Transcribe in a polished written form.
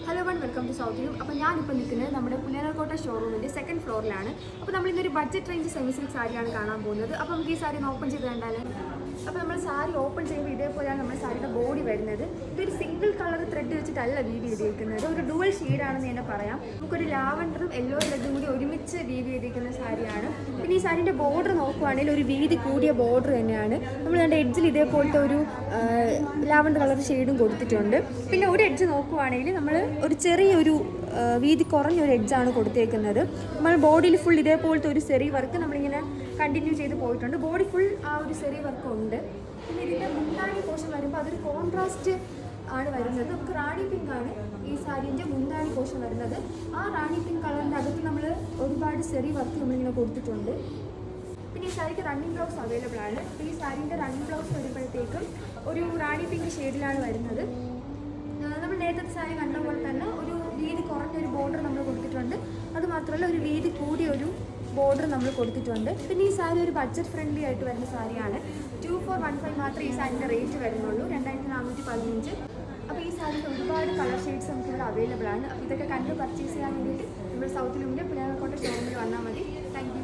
Hello one welcome to South View. അപ്പോൾ ഞാനിപ്പോൾ നിൽക്കുന്നത് നമ്മുടെ പുനരക്കോട്ട ഷോറൂമിൻ്റെ സെക്കൻഡ് ഫ്ലോറിലാണ്. അപ്പോൾ നമ്മളിന്നൊരു ബഡ്ജറ്റ് റേഞ്ച് സെമി സിൽക്ക് സാരിയാണ് കാണാൻ പോകുന്നത്. അപ്പോൾ നമുക്ക് ഈ സാരി ഒന്ന് ഓപ്പൺ ചെയ്ത് കണ്ടാൽ, അപ്പോൾ നമ്മൾ സാരി ഓപ്പൺ ചെയ്യുമ്പോൾ ഇതേപോലെയാണ് നമ്മുടെ സാരിയുടെ ബോഡി വരുന്നത്. ഇതൊരു സിംഗിൾ കളർ ത്രെഡ് വെച്ചിട്ടല്ല വീവ് ചെയ്തിരിക്കുന്നത്, ഒരു ഡുവൽ ഷെയ്ഡാണെന്ന് തന്നെ പറയാം. നമുക്കൊരു ലാവൻഡറും യെല്ലോ റെഡും കൂടി ഒരുമിച്ച് വീവ് ചെയ്തിരിക്കുന്ന സാരിയാണ്. പിന്നെ ഈ സാരിൻ്റെ ബോർഡർ നോക്കുവാണെങ്കിൽ ഒരു വീതി കൂടിയ ബോർഡർ തന്നെയാണ്. നമ്മൾ കണ്ട എഡ്ജിൽ ഇതേപോലത്തെ ഒരു ലാവൻഡർ കളർ ഷെയ്ഡും കൊടുത്തിട്ടുണ്ട്. പിന്നെ ഒരു എഡ്ജ് നോക്കുവാണെങ്കിൽ നമ്മൾ ഒരു ചെറിയൊരു വീതി കുറഞ്ഞൊരു എഡ്ജാണ് കൊടുത്തേക്കുന്നത്. നമ്മൾ ബോഡിയിൽ ഫുൾ ഇതേപോലത്തെ ഒരു സെറി വർക്ക് നമ്മളിങ്ങനെ കണ്ടിന്യൂ ചെയ്ത് പോയിട്ടുണ്ട്. ബോഡി ഫുൾ ആ ഒരു സെറി വർക്ക് ഉണ്ട്. പിന്നെ ഇതിൻ്റെ മുന്താണി പോർഷൻ വരുമ്പോൾ അതൊരു കോൺട്രാസ്റ്റ് ആണ് വരുന്നത്. നമുക്ക് റാണി പിങ്ക് ആണ് ഈ സാരീൻ്റെ മുന്താണി പോർഷൻ വരുന്നത്. ആ റാണി പിങ്ക് കളറിൻ്റെ അകത്ത് നമ്മൾ ഒരുപാട് സെറി വർക്ക് നമ്മളിങ്ങനെ കൊടുത്തിട്ടുണ്ട്. പിന്നെ ഈ സാരിക്ക് റണ്ണിങ് ബ്ലൗസ് അവൈലബിൾ ആണ്. അപ്പോൾ ഈ സാരീൻ്റെ റണ്ണിങ് ബ്ലൗസ് വരുമ്പോഴത്തേക്കും ഒരു റാണി പിങ്ക് ഷെയ്ഡിലാണ് വരുന്നത്. നമ്മൾ നേരത്തെ സാരി കണ്ട പോലെ തന്നെ ഒരു വീതി കുറഞ്ഞൊരു ബോർഡർ നമ്മൾ കൊടുത്തിട്ടുണ്ട്. അതുമാത്രമല്ല ഒരു വീതി കൂടിയ ഒരു ബോർഡർ നമ്മൾ കൊടുത്തിട്ടുണ്ട്. പിന്നെ ഈ സാരി ഒരു ബഡ്ജറ്റ് ഫ്രണ്ട്ലി ആയിട്ട് വരുന്ന സാരിയാണ്. 2415 മാത്രമേ ഈ സാരിൻ്റെ റേറ്റ് വരുന്നുള്ളൂ, 2415. അപ്പോൾ ഈ സാരിക്ക് ഒരുപാട് കളർ ഷെയ്ഡ്സ് നമുക്ക് ഇവിടെ അവൈലബിൾ ആണ്. അപ്പോൾ ഇതൊക്കെ കണ്ട് പർച്ചേസ് ചെയ്യാൻ വേണ്ടിയിട്ട് നമ്മൾ സൗത്ത് ലൂമിൻ്റെ പുനരക്കോട്ട ഷോറൂമിൽ വന്നാൽ മതി. Thank you.